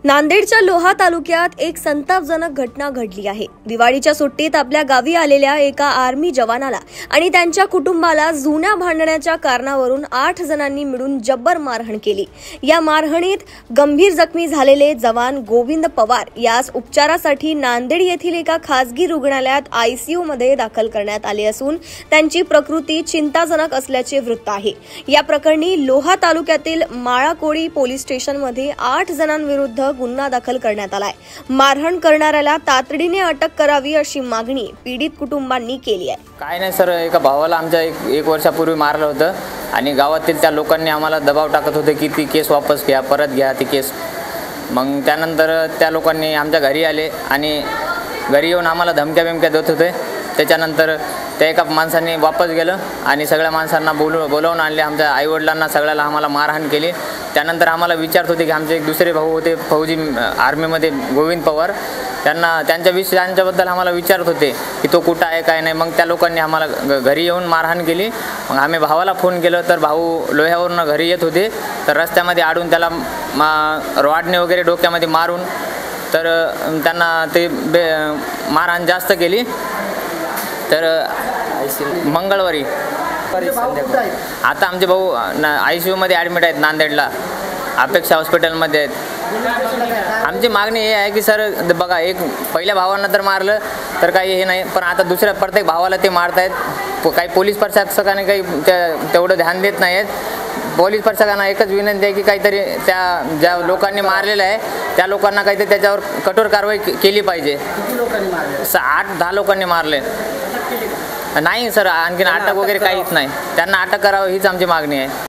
नांदेडच्या लोहा तालुक्यात एक संतापजनक घटना घडली आहे। दिवाळीच्या सुट्टीत आपल्या गावी आलेल्या एका आर्मी जवानाला आणि त्यांच्या कुटुंबाला जुन्या भांडणाच्या कारणावरून 8 जणांनी मिळून जब्बर मारहाण केली। या मारहाणीत गंभीर जखमी झालेले जवान गोविंद पवार यास उपचारासाठी नांदेड येथील एका खासगी रुग्णालयात आयसीयू मध्ये दाखल करण्यात आले असून त्यांची प्रकृती चिंताजनक असल्याचे वृत्त आहे। या प्रकरणी लोहा तालुक्यातील माळाकोळी पोलीस स्टेशनमध्ये 8 जणांविरुद्ध गुन्हा दाखल करण्यात आलाय। मारहाण करणाऱ्याला तातडीने अटक करावी अशी मागणी पीडित कुटुंबांनी केली आहे। काय नाही सर, एका भावाला आमच्या एक वर्षापूर्वी मारलं होतं आणि गावातील त्या लोकांनी आम्हाला दबाव टाकत होते की ती केस वापस घ्या, परत घ्या ती केस। मग त्यानंतर त्या लोकांनी आमच्या घरी आले आणि घरी येऊन आम्हाला धमक्या देत होते। त्याच्यानंतर त्या एका माणसाने वापस गेलं आणि सगळ्या माणसांना बोलवून आणले। आमच्या आईवडिलांना सगळ्याला आम्हाला मारहाण केली। त्यानंतर आम्हाला विचारत होते की आमचे एक दुसरे भाऊ होते फौजी आर्मीमध्ये गोविंद पवार, त्यांच्याबद्दल आम्हाला विचारत होते की तो कुठं आहे काय नाही। मग त्या लोकांनी आम्हाला घरी येऊन मारहाण केली। मग आम्ही भावाला फोन केलं तर भाऊ लोह्यावरून घरी येत होते, तर रस्त्यामध्ये अडून त्याला रॉडने वगैरे डोक्यामध्ये मारून तर त्यांना ते मारहाण जास्त केली। तर मंगळवारी आता आमचे भाऊ ICU मध्ये ॲडमिट आहेत नांदेडला, अपेक्षा हॉस्पिटलमध्ये आहेत। आमची मागणी हे आहे की सर बघा, एक पहिल्या भावांना तर मारलं तर काही हे नाही, पण आता दुसऱ्या प्रत्येक भावाला ते मारतायत। काही पोलीस प्रशासकाने काही तेवढं ध्यान देत नाहीत। पोलीस प्रशासकांना एकच विनंती आहे की काहीतरी त्या ज्या लोकांनी मारलेलं आहे त्या लोकांना काहीतरी त्याच्यावर कठोर कारवाई केली पाहिजे। 8-10 लोकांनी मारले नाही सर, आणखीन अटक वगैरे काहीच नाही, त्यांना अटक करावं हीच आमची मागणी आहे।